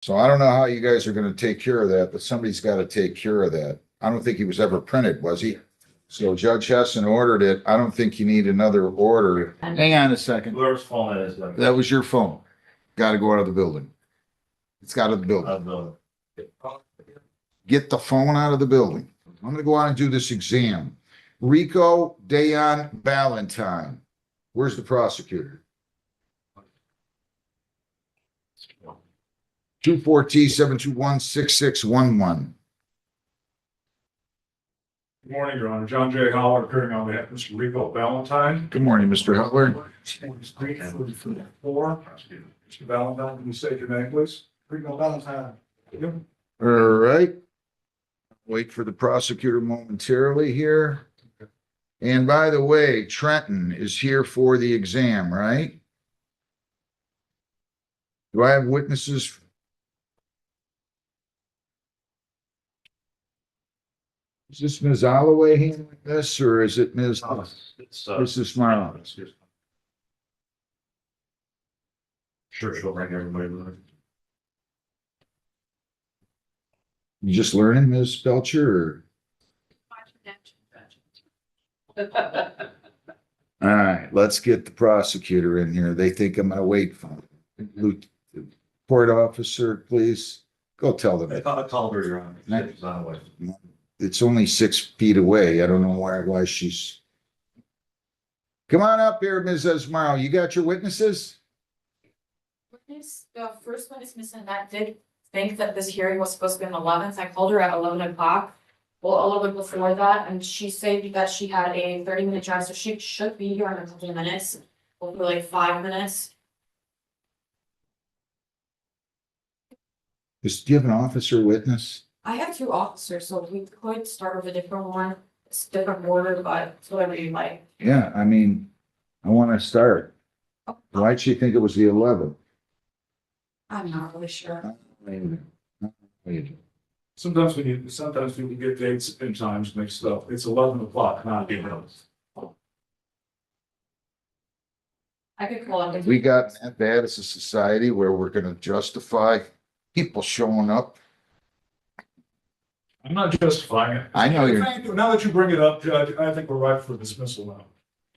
So I don't know how you guys are gonna take care of that, but somebody's gotta take care of that. I don't think he was ever printed, was he? So Judge Hessen ordered it. I don't think you need another order. Hang on a second. Whoever's phone it is. Like, That was your phone. Gotta go out of the building. It's out of the building. Get the phone out of the building. I'm gonna go out and do this exam. Rico Dayon Valentine. Where's the prosecutor? 24T7216611. Good morning, Your Honor. John J. Howard, appearing on behalf of Mr. Rico Valentine. Good morning, Mr. Hutler. Mr. Valentine, can you state your name, please? Rico Valentine. Yep. All right. Wait for the prosecutor momentarily here. And by the way, Trenton is here for the exam, right? Do I have witnesses? Is this Ms. Holloway handling this, or is it Ms. Mrs. Smile? Sure, she'll bring everybody with her. You just learning, Ms. Belcher? All right, let's get the prosecutor in here. They think I'm gonna wait for him. Court officer, please go tell them. I thought I called her, Your Honor. She's on the way. It's only 6 feet away. I don't know why she's. Come on up here, Ms. Esmaro. You got your witnesses? The first witness, Ms. Annette, did think that this hearing was supposed to be on the 11th. I called her at 11 o'clock. Well, a little bit before that, and she said that she had a 30-minute drive, so she should be here in a couple of minutes, hopefully like 5 minutes. Do you have an officer witness? I have 2 officers, so we could start with a different one. It's different order, but it's whatever you like. Yeah, I mean, I want to start. Why'd she think it was the 11th? I'm not really sure. Sometimes we get dates and times mixed up. It's 11 o'clock, not 11. I could call it. We got that bad as a society where we're going to justify people showing up. I'm not justifying it. I know you're. Now that you bring it up, Judge, I think we're ripe for dismissal now.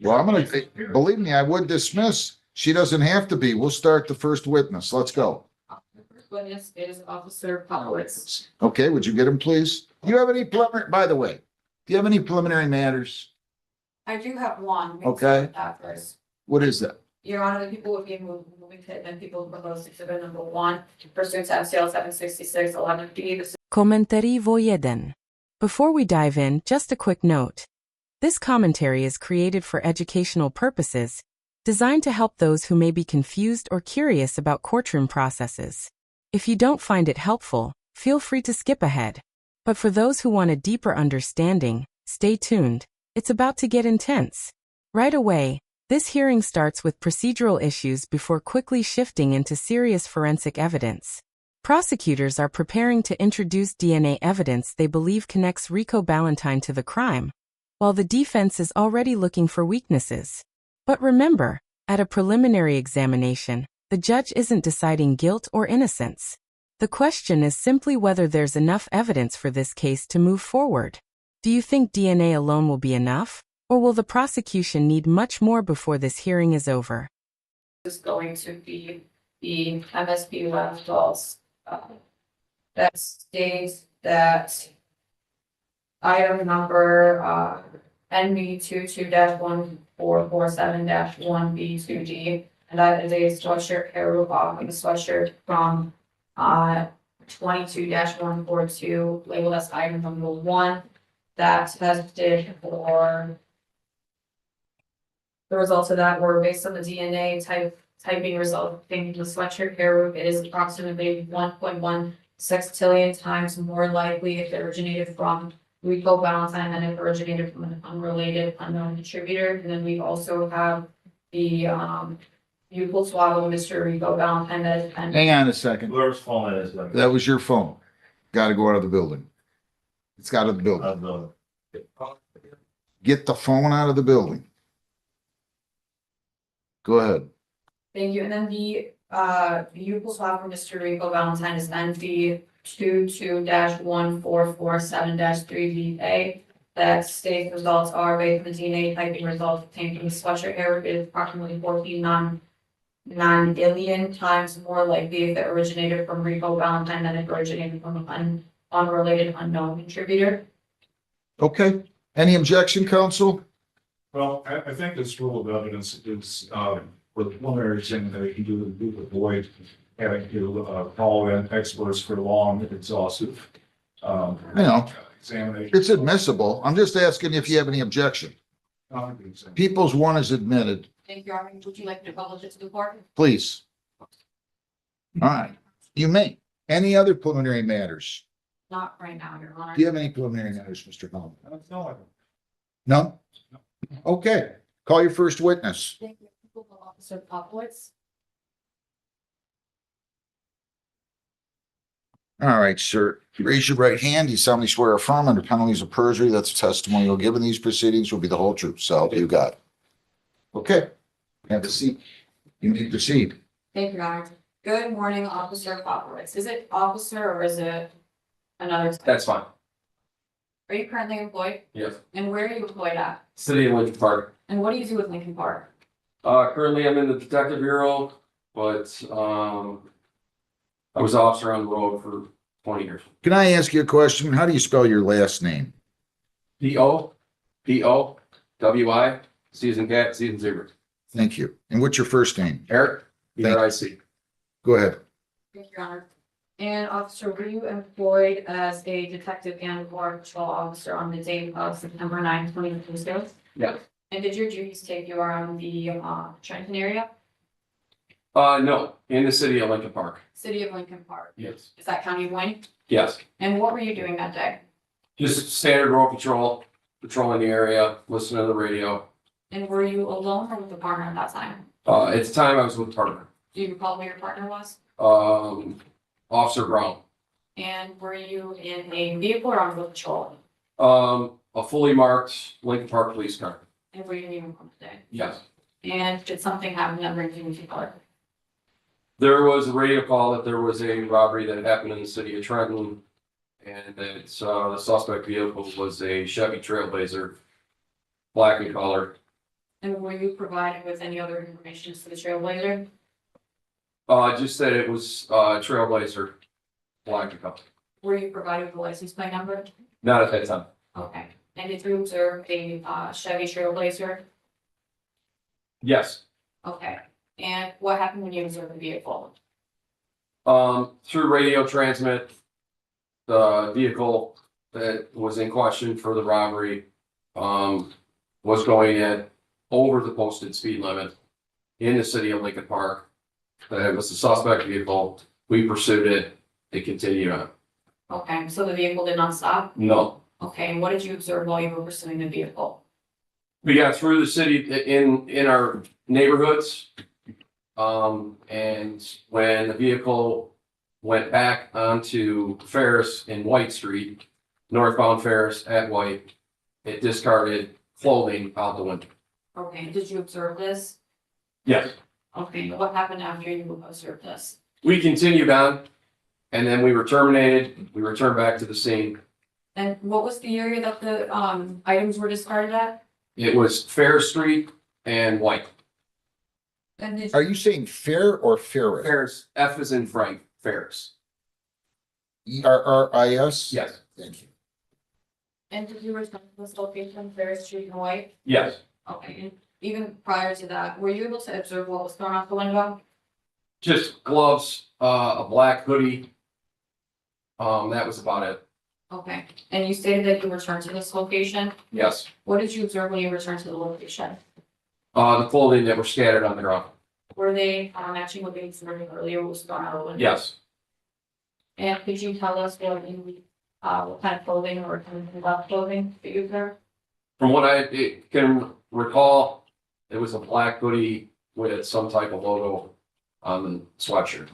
Well, I'm going to, believe me, I would dismiss. She doesn't have to be. We'll start the first witness. Let's go. The first witness is Officer Popowitz. Okay, would you get him, please? Do you have any preliminary, by the way, do you have any preliminary matters? I do have one. We can Okay. start with that first. What is that? Your Honor, the people would be moving to, and people proposed exhibit number 1, pursuant to MCL 766 11B. This Komentari 1. Before we dive in, just a quick note. This commentary is created for educational purposes, designed to help those who may be confused or curious about courtroom processes. If you don't find it helpful, feel free to skip ahead. But for those who want a deeper understanding, stay tuned. It's about to get intense. Right away, this hearing starts with procedural issues before quickly shifting into serious forensic evidence. Prosecutors are preparing to introduce DNA evidence they believe connects Rico Valentine to the crime, while the defense is already looking for weaknesses. But remember, at a preliminary examination, the judge isn't deciding guilt or innocence. The question is simply whether there's enough evidence for this case to move forward. Do you think DNA alone will be enough, or will the prosecution need much more before this hearing is over? is going to be the MSP lab results. That states that item number NB 22-1447-1B2D, and that is a sweatshirt hair robot with a sweatshirt from 22-142 labeled as item number 1 that tested for the results of that were based on the DNA typing result. Thinking the sweatshirt hair root is approximately 1.1 sextillion times more likely if it originated from Rico Valentine than if it originated from an unrelated unknown contributor. And then we also have the buccal swab of Mr. Rico Valentine that is Hang on a second. Whoever's phone it is. Like, That was your phone. Got to go out of the building. It's out of the building. Get the phone out of the building. Go ahead. Thank you. And then the vehicle swap for Mr. Rico Valentine is NV 22-14447-3VA. That states results are based on the DNA typing results obtained from the sweatshirt error is approximately 14 non-billion times more likely if it originated from Rico Valentine than if it originated from an unrelated unknown contributor. Okay, any objection, counsel? Well, I think this rule of evidence is, for the preliminary thing that you do avoid having to, call in experts for long, exhaustive, I know, examination. it's admissible. I'm just asking if you have any objection. People's one is admitted, Thank you, Armin. Would you like to publish it to the court? please. All right, you may. Any other preliminary matters? Not right now, Your Honor. Do you have any preliminary matters, Mr. Holland? No, I don't. No? Okay, call your first witness. Thank you, Officer Popowitz. All right, sir. Raise your right hand. You solemnly swear or affirm under penalties of perjury that the testimony you'll give in these proceedings will be the whole truth. So help you God. Okay, have a seat. You may proceed. Thank you, Your Honor. Good morning, Officer Popowitz. Is it officer or is it another? title? That's fine. Are you currently employed? Yes. And where are you employed at? City of Lincoln Park. And what do you do with Lincoln Park? Currently I'm in the detective bureau, but, I was officer on the road for 20 years. Can I ask you a question? How do you spell your last name? P-O-W-I, season cat, season zebra. Thank you. And what's your first name? Eric, Thank you. E-R-I-C. Go ahead. Thank you, Your Honor. And officer, were you employed as a detective and border patrol officer on the date of September 9, 2022? Yes. And did your duties take you around the Trenton area? No, in the city of Lincoln Park. City of Lincoln Park? Yes. Is that County of Wayne? Yes. And what were you doing that day? Just standard road patrol, patrolling the area, listening to the radio. And were you alone or with a partner at that time? At the time I was with a partner, Do you recall who your partner was? Officer Brown. And were you in a vehicle or on foot patrol? A fully marked Lincoln Park police car. And were you in uniform today? Yes. And did something happen that brings you to court? There was a radio call that there was a robbery that happened in the city of Trenton. And that, the suspect vehicle was a Chevy Trailblazer, black in color. And were you provided with any other information to the Trailblazer? Just that it was, Trailblazer, black in color. Were you provided with a license plate number? Not at that time. Okay. And did you observe a Chevy Trailblazer? Yes. Okay. And what happened when you observed the vehicle? Through radio transmit, the vehicle that was in question for the robbery, was going at over the posted speed limit in the city of Lincoln Park. It was the suspect vehicle. We pursued it. It continued on. Okay, so the vehicle did not stop? No. Okay, and what did you observe while you were pursuing the vehicle? We got through the city in our neighborhoods. And when the vehicle went back onto Ferris in White Street, northbound Ferris at White, it discarded clothing out the window. Okay, did you observe this? Yes. Okay, what happened after you observed this? We continued on, and then we were terminated. We returned back to the scene. And what was the area that the items were discarded at? It was Ferris Street and White. And did Are you saying fair or Ferris? Ferris, F is in Frank, Ferris. ERRIS? Yes. Thank you. and did you return to this location, Ferris Street and White? Yes. Okay, and even prior to that, were you able to observe what was thrown out the window? Just gloves, a black hoodie. That was about it. Okay, and you stated that you returned to this location. Yes. What did you observe when you returned to the location? The clothing that were scattered on the ground. Were they matching what they observed earlier, what was thrown out of the window? Yes. And could you tell us what kind of clothing or kind of left clothing that you observed? From what I can recall, it was a black hoodie with some type of logo on the sweatshirt.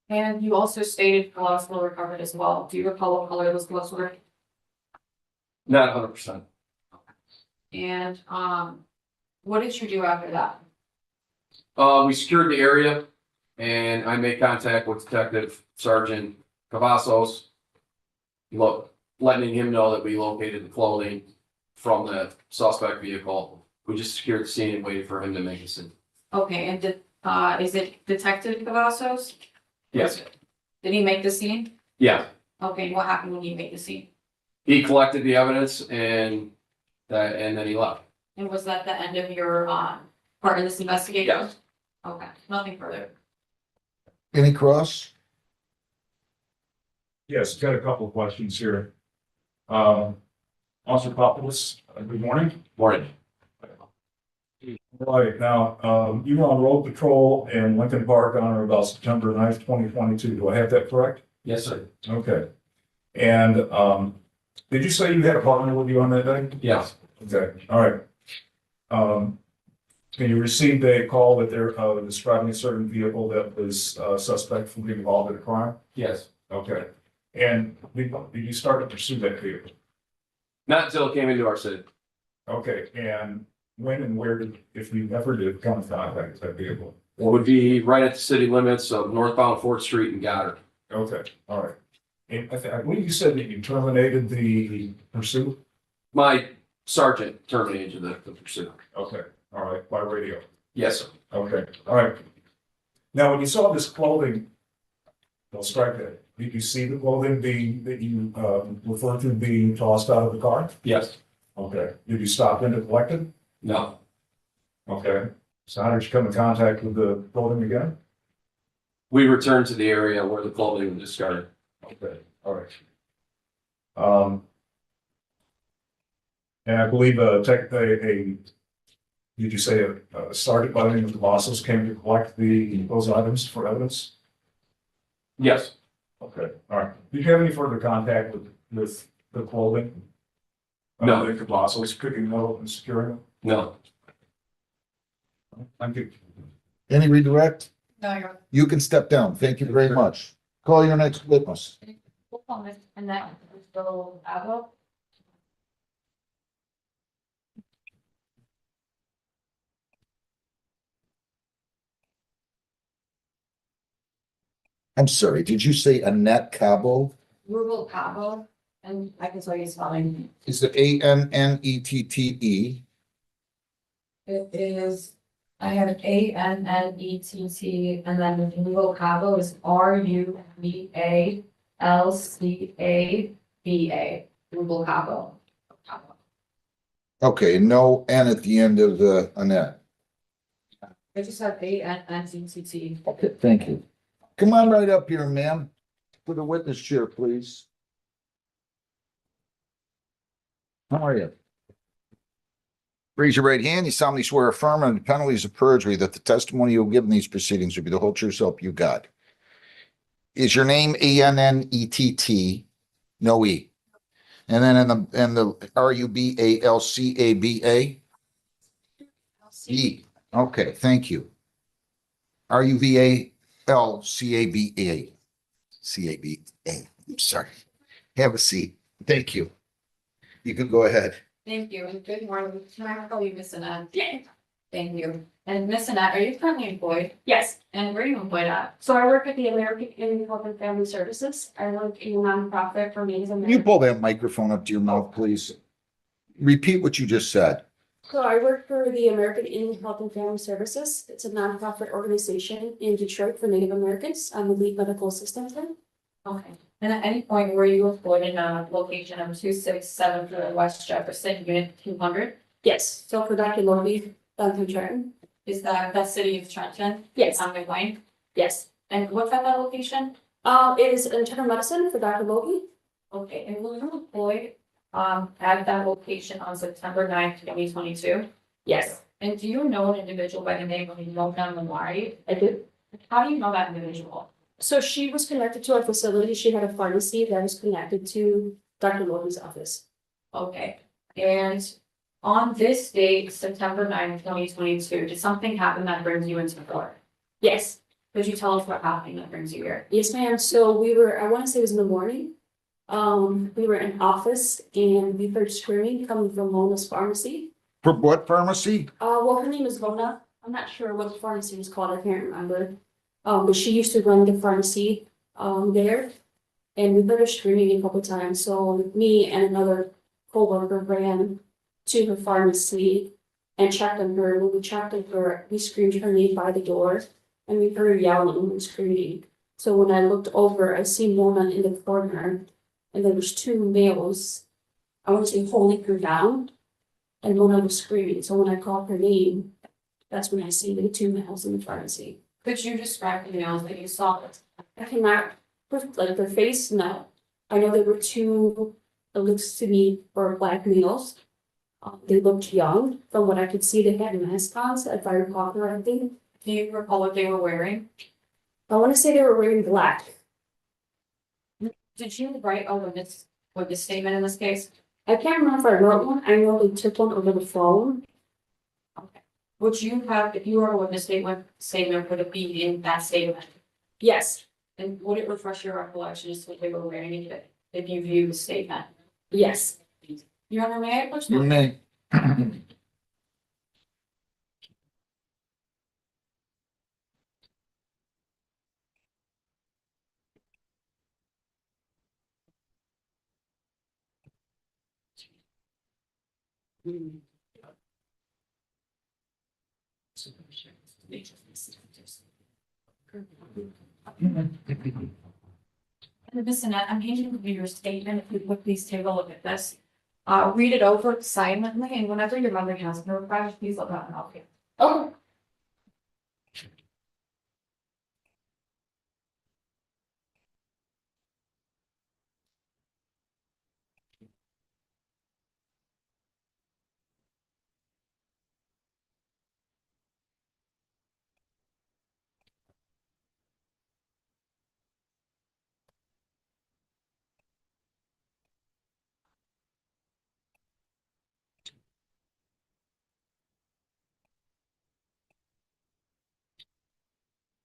And you also stated gloves were recovered as well. Do you recall what color those gloves were? Not 100%. And what did you do after that? We secured the area and I made contact with Detective Sergeant Cavazos. Letting him know that we located the clothing from the suspect vehicle. We just secured the scene and waited for him to make a scene. Okay, and is it Detective Cavazos? Yes, Did he make the scene? yeah. Okay, what happened when he made the scene? He collected the evidence and then he left. And was that the end of your, part of this investigation? Yes. Okay, nothing further. Any cross? Yes, got a couple of questions here. Officer Popoulis, good morning. Morning. Right, now, you were on road patrol in Lincoln Park on or about September 9th, 2022. Do I have that correct? Yes, sir. Okay. And, did you say you had a partner with you on that day? Yes. Okay, all right. And you received a call that they're, describing a certain vehicle that was, suspect from being involved in a crime? Yes. Okay. And did you start to pursue that vehicle? Not until it came into our city. Okay, and when and where did, if you ever did come in contact with that vehicle? It would be right at the city limits of northbound 4th Street and Goddard. Okay, all right. And I believe you said that you terminated the pursuit? My sergeant terminated the pursuit. Okay, all right, by radio. Yes, sir. Okay, all right. Now, when you saw this clothing, don't strike that. Did you see the clothing that you referred to being tossed out of the car? Yes. Okay. Did you stop in to collect it? No. Okay. So how did you come in contact with the clothing again? We returned to the area where the clothing was discarded. Okay, all right. And I believe did you say a sergeant by the name of Cavazos came to collect those items for evidence? Yes. Okay, all right. Did you have any further contact with the clothing? No. The Cavazos picking them up and securing them? No. Thank you. Any redirect? No, you're. You can step down. Thank you very much. Call your next witness. And that was still out. I'm sorry, did you say Annette Cabo? Rural Cabo, and I can tell you spelling. Is it Annette? It is, I have Annett, and then Rural Cabo is RUVALCABA, Rural Cabo. Okay, no N at the end of the Annette. I just have Annett. Okay, thank you. Come on right up here, ma'am, for the witness chair, please. How are you? Raise your right hand. You solemnly swear affirm under the penalties of perjury that the testimony you'll give in these proceedings will be the whole truth, so help you God. Is your name Annett? No E. And then in the RUBALCABA? E. Okay, thank you. RUVALCABA. I'm sorry. Have a seat. Thank you. You can go ahead. Thank you, and good morning. Can I call you Miss Annette? Thank you. And Miss Annette, are you currently employed? Yes, And where are you employed at? so I work at the American Indian Health and Family Services. I work in a nonprofit for Native Can you American. pull that microphone up to your mouth, please? Repeat what you just said. So I work for the American Indian Health and Family Services. It's a nonprofit organization in Detroit for Native Americans. I'm the lead medical assistant there. Okay. And at any point were you employed in a location of 267 West Jefferson, Unit 200? Yes, so for Dr. Logie, Duncan Trenton. Is that the city of Trenton? Yes, On the line? yes. And what's at that location? It is internal medicine for Dr. Logie. Okay, and were you employed at that location on September 9th, 2022? Yes, And do you know an individual by the name of Mona Lamari? I do. How do you know that individual? So she was connected to our facility. She had a pharmacy that was connected to Dr. Logie's office. Okay, and on this date, September 9th, 2022, did something happen that brings you into court? Yes, Could you tell us what happened that brings you here? yes, ma'am. So we were, I want to say it was in the morning. We were in office and we heard screaming coming from Mona's pharmacy. For what pharmacy? Well, her name is Mona. I'm not sure what the pharmacy was called, I can't remember. But she used to run the pharmacy, there. And we heard her screaming a couple times, so me and another coworker ran to her pharmacy and checked on her. When we checked on her, we screamed her name by the door, and we heard her yelling and screaming. So when I looked over, I see Mona in the corner, and there was two males, I want to say holding her down, and Mona was screaming. So when I called her name, that's when I see the two males in the pharmacy. Could you describe the males that you saw? I cannot, like their face, no. I know there were two, it looks to me, were black males. They looked young, from what I could see, they had masks on, so if I recall correctly. Do you recall what they were wearing? I wanna say they were wearing black. Did you write a witness statement in this case? I can't remember if I wrote one, I know they took one over the phone. Okay. Would you have, if you wrote a witness statement, would it be in that statement? Yes, And would it refresh your recollection as to what they were wearing if you view the statement? yes. Your Honor, may I push? You may. And Miss Annette, I'm handing you your statement. If you would please take a look at this. Read it over silently, and whenever your memory has no refresh, please look up and help you. Oh,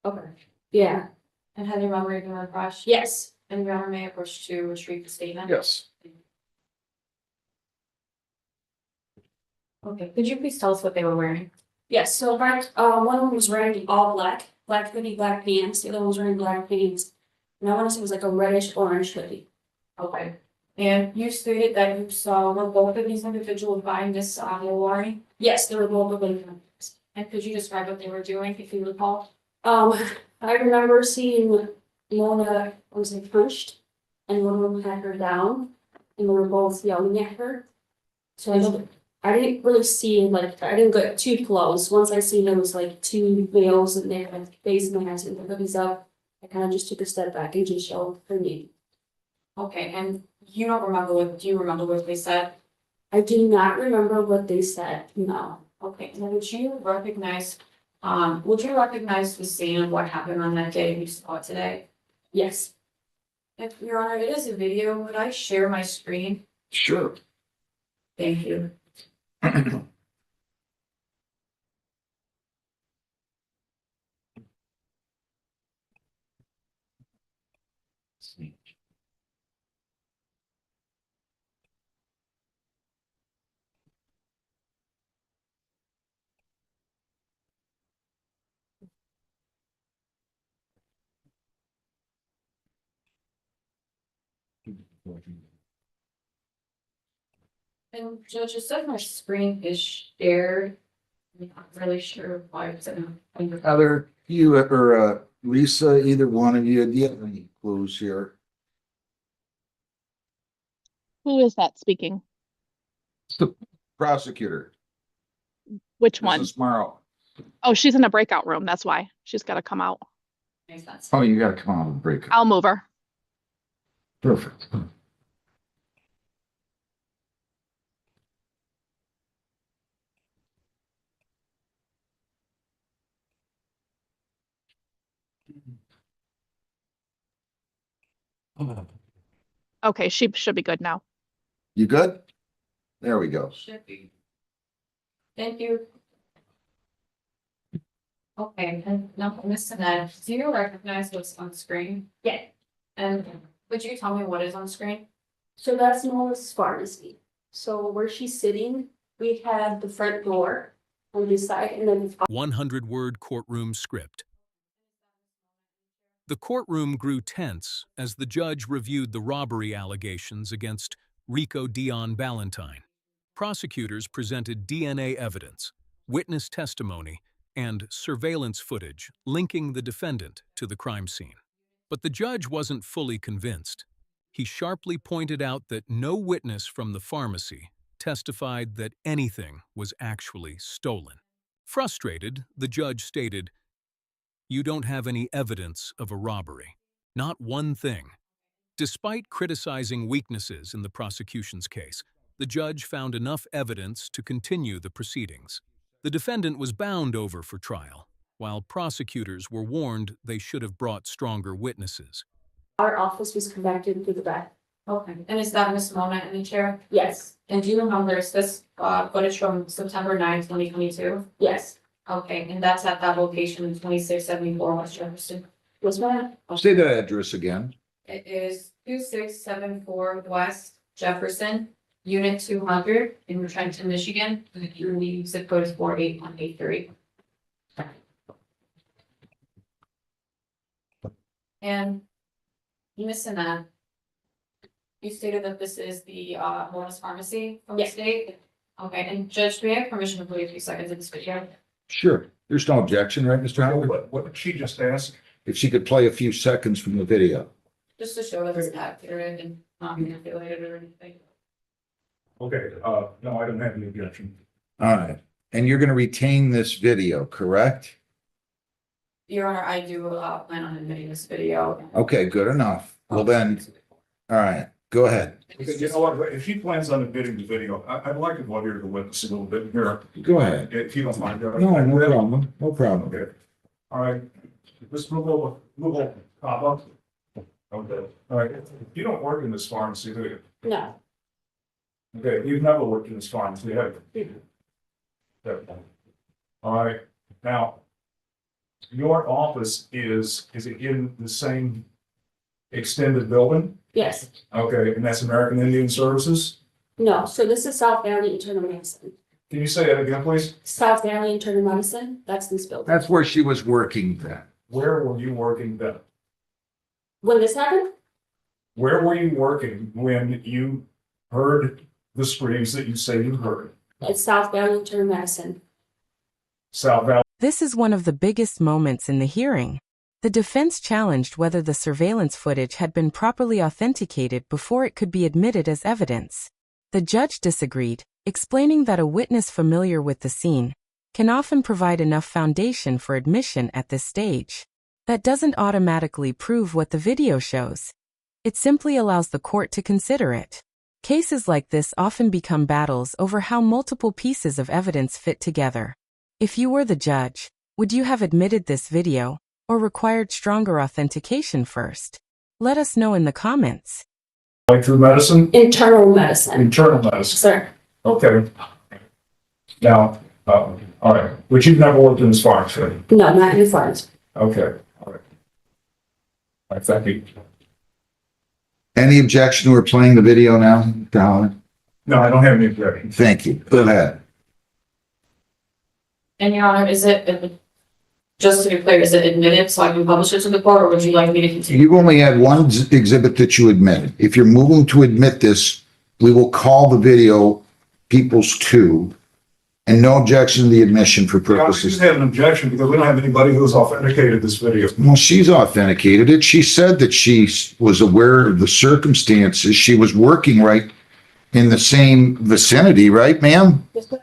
okay, yeah, And have your memory been refreshed? yes. And your Honor, may I push to retrieve the statement? Yes. Okay, could you please tell us what they were wearing? Yes, so right, one of them was wearing all black, black hoodie, black pants, the other one was wearing black pants. And I wanna say it was like a reddish orange hoodie. Okay. And you stated that you saw were both of these individuals buying this Lori? Yes, they were both of them. And could you describe what they were doing, if you recall? I remember seeing Mona was like punched, and one of them had her down, and they were both yelling at her. So I didn't really see, like, I didn't get too close. Once I seen there was like two males and they had face masks and the hoodies up, I kind of just took a step back and just showed her name. Okay, and you don't remember do you remember what they said? I do not remember what they said, no. Okay, and would you recognize the scene of what happened on that day you saw it today? Yes, If Your Honor, it is a video, would I share my screen? Sure. Thank you. And Judge, it said my screen is shared. I'm not really sure why it's in. Heather, you or Lisa, either one of you, do you have any clues here? Who is that speaking? It's the prosecutor, Which one? Mrs. Morrow. Oh, she's in a breakout room. That's why she's got to come out. Makes sense. Oh, you gotta come out of the break. I'll move her. Perfect. Okay, she should be good now. You good? There we go. Should be. Thank you. Okay, and now, Miss Annette, do you recognize what's on screen? yeah. And would you tell me what is on screen? So that's Mona's pharmacy. So where she's sitting, we had the front door, on this side, and then 100-word courtroom script. The courtroom grew tense as the judge reviewed the robbery allegations against Rico Dion Ballantyne. Prosecutors presented DNA evidence, witness testimony, and surveillance footage linking the defendant to the crime scene. But the judge wasn't fully convinced. He sharply pointed out that no witness from the pharmacy testified that anything was actually stolen. Frustrated, the judge stated, "You don't have any evidence of a robbery. Not one thing." Despite criticizing weaknesses in the prosecution's case, the judge found enough evidence to continue the proceedings. The defendant was bound over for trial, while prosecutors were warned they should have brought stronger witnesses. our office was conducted through the back. Okay, and is that Miss Mona in the chair? Yes, And do you remember, is this footage from September 9th, 2022? yes. Okay, and that's at that location in 2674 West Jefferson. Was that? Say that address again. It is 2674 West Jefferson, Unit 200 in Trenton, Michigan. The zip code is 48183. And Miss Annette, you stated that this is the Mona's Pharmacy from the Yes. state. Okay, and Judge, do we have permission to play a few seconds of this video? Sure. There's no objection, right, Mr. Howard? What did she just ask? If she could play a few seconds from the video. Just to show that it's accurate and not manipulated or anything. Okay, no, I don't have any objection. All right. And you're going to retain this video, correct? Your Honor, I do plan on admitting this video. Okay, good enough. Well then, all right, go ahead. Okay, you know what, if she plans on admitting the video, I'd like to go here to the witness a little bit here, Go ahead. if you don't mind. No, no problem. No problem. Okay, all right, let's move over, pop up. Okay, all right, you don't work in this pharmacy, do you? No, Okay, you've never worked in this pharmacy, have you? Okay. All right, now, your office is it in the same extended building? yes, Okay, and that's American Indian Services? no. So this is South Valley Internal Medicine. Can you say that again, please? South Valley Internal Medicine, that's this building. That's where she was working then. Where were you working then? When this happened, Where were you working when you heard the screams that you say you heard? it's South Valley Internal Medicine. South Valley? This is one of the biggest moments in the hearing. The defense challenged whether the surveillance footage had been properly authenticated before it could be admitted as evidence. The judge disagreed, explaining that a witness familiar with the scene can often provide enough foundation for admission at this stage. That doesn't automatically prove what the video shows. It simply allows the court to consider it. Cases like this often become battles over how multiple pieces of evidence fit together. If you were the judge, would you have admitted this video or required stronger authentication first? Let us know in the comments. Going through medicine? Internal medicine, Internal medicine. sir. Okay. Now, all right, but you've never worked in this pharmacy? No, not in the front. Okay, all right. All right, thank you. Any objection? We're playing the video now, Mr. Howard? No, I don't have any objection. Thank you. Go ahead. And Your Honor, is it, just to be clear, is it admitted so I can publish it to the court, or would you like me to continue? You've only had one exhibit that you admitted. If you're moving to admit this, we will call the video People's 2 and no objection to the admission for I just purposes. had an objection because we don't have anybody who's authenticated this video. Well, she's authenticated it. She said that she was aware of the circumstances. She was working right in the same vicinity, right, ma'am? Yes, sir.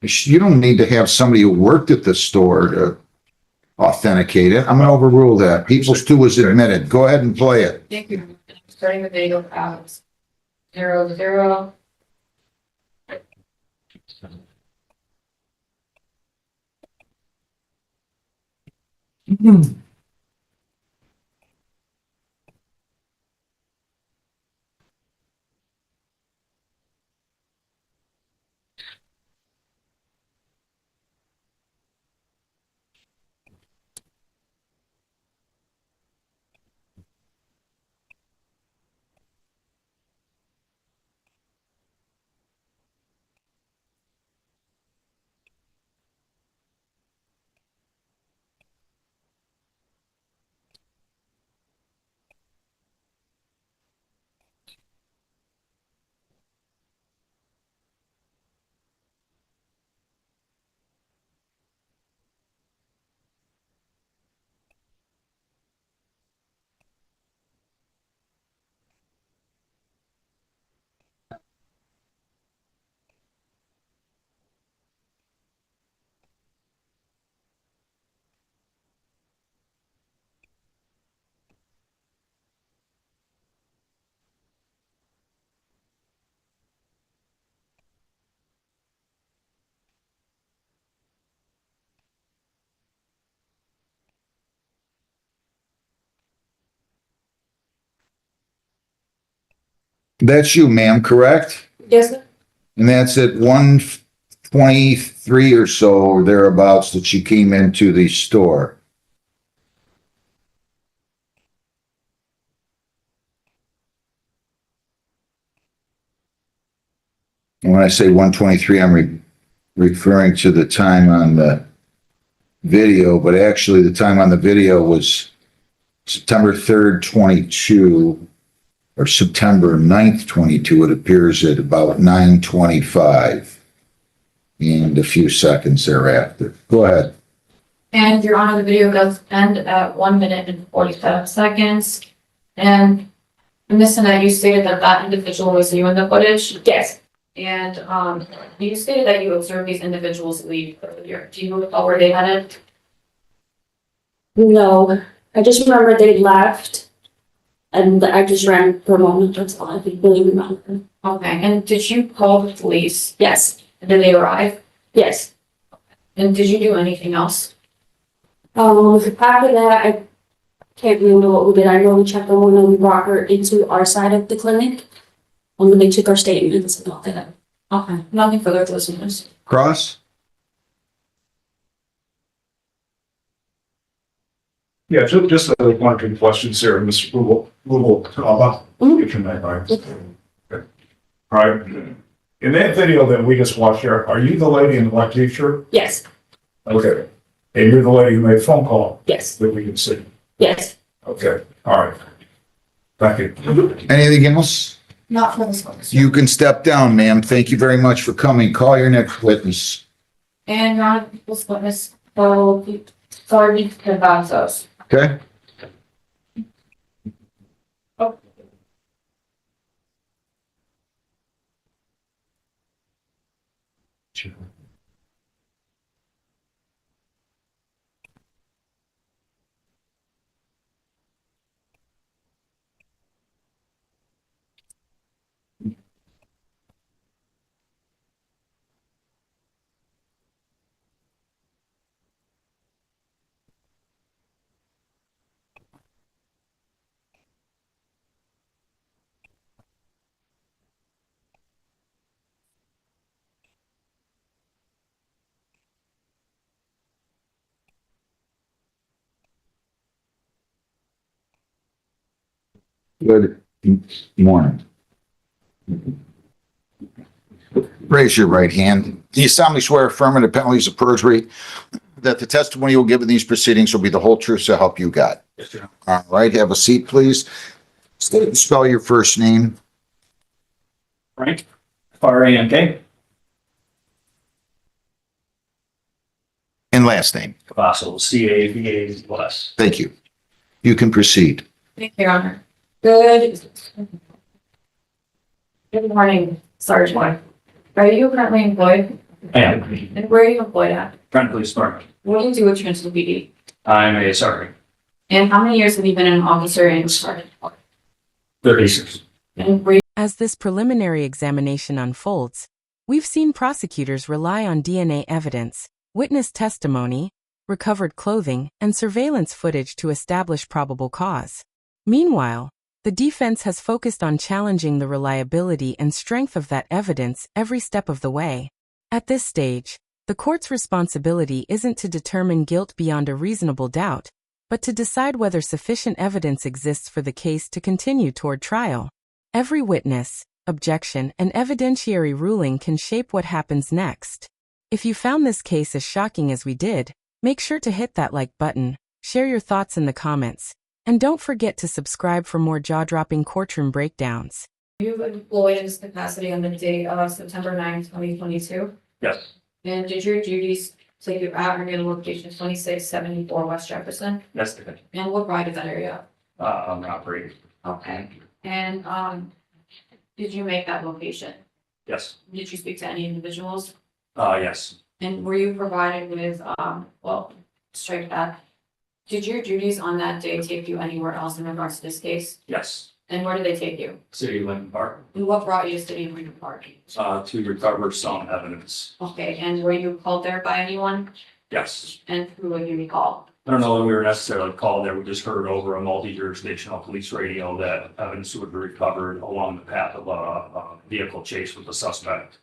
You don't need to have somebody who worked at the store to authenticate it. I'm gonna overrule that. People's 2 was admitted. Go ahead and play it. Thank you. Starting the video out 00. That's you, ma'am, correct? Yes, sir. And that's at 1:23 or so, or thereabouts, that she came into the store. And when I say 1:23, I'm referring to the time on the video, but actually the time on the video was September 3rd, 22, or September 9th, 22. It appears at about 9:25 and a few seconds thereafter. Go ahead. And Your Honor, the video does end at 1 minute and 47 seconds. And Ms. Sinette, you stated that that individual was you in the footage. Yes. And you stated that you observed these individuals leave earlier. Do you recall where they headed? No, I just remember they left and I just ran for a moment. That's all I can really remember. Okay, and did you call the police? Yes, Did they arrive? yes. And did you do anything else? After that, I can't remember what we did. I know we checked on one and we brought her into our side of the clinic. When they took our statements and all that. Okay, nothing further to listeners. Cross? Yeah, just one or two questions here, Ms. Rubel, get your name right. Okay. All right. In that video that we just watched here, are you the lady in the white t-shirt? Yes, Okay. And you're the lady who made a phone call yes, that we can see? yes. Okay, all right. Thank you. Anything else? Not for this one. You can step down, ma'am. Thank you very much for coming. Call your next witness. And Your Honor, this witness, Sergeant Cavazos. Okay? Good morning. Raise your right hand. Do you solemnly swear affirm under penalties of perjury that the testimony you'll give in these proceedings will be the whole truth so help you God? Yes, sir. All right, have a seat, please. State and spell your first name Frank, Frank, and last name. Cavasso, Cavas. Thank you. You can proceed. Thank you, Your Honor. Good morning, Sergeant. Are you currently employed? And And where are you employed at? Brent Police Department. What do you do with Transfer PD? I'm a sergeant, And how many years have you been an officer in Sergeant? 36. And were you As this preliminary examination unfolds, we've seen prosecutors rely on DNA evidence, witness testimony, recovered clothing, and surveillance footage to establish probable cause. Meanwhile, the defense has focused on challenging the reliability and strength of that evidence every step of the way. At this stage, the court's responsibility isn't to determine guilt beyond a reasonable doubt, but to decide whether sufficient evidence exists for the case to continue toward trial. Every witness, objection, and evidentiary ruling can shape what happens next. If you found this case as shocking as we did, make sure to hit that like button, share your thoughts in the comments, and don't forget to subscribe for more jaw-dropping courtroom breakdowns. employed in this capacity on the date of September 9th, 2022? Yes, And did your duties take you at or near the location 2674 West Jefferson? that's the thing. And what right is that area? I'm operating. Okay. And did you make that location? Yes, Did you speak to any individuals? yes, And were you provided with, well, strike that. Did your duties on that day take you anywhere else in regards to this case? yes. And where did they take you? City of Lincoln Park, And what brought you to City of Lincoln Park? to recover some evidence. Okay, and were you called there by anyone? Yes, And who would you recall? I don't know that we were necessarily called there. We just heard over a multi-jurisdictional police radio that evidence would be recovered along the path of a vehicle chase with the suspect.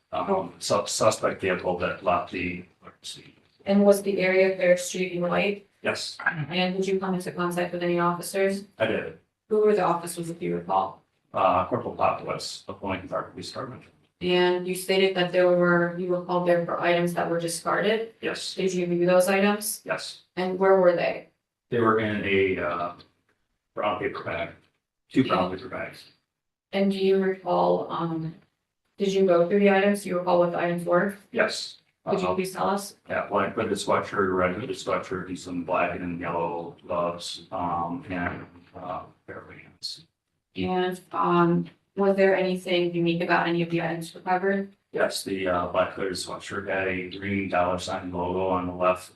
Suspect vehicle that left the scene. And was the area of Fair Street in white? Yes, And did you come into contact with any officers? I did. Who were the officers, if you recall? Corporal Populus, of Lincoln Park Police Department. And you stated that you were called there for items that were discarded. Yes, Did you review those items? yes. And where were they? They were in a brown paper bag, 2 brown paper bags. And do you recall, did you go through the items? Do you recall what the items were? Yes. Could you please tell us? Yeah, black hooded sweatshirt, red hooded sweatshirt, and some black and yellow gloves, and pair of hands. And, was there anything unique about any of the items recovered? Yes, the black hooded sweatshirt had a green $sign logo on the left,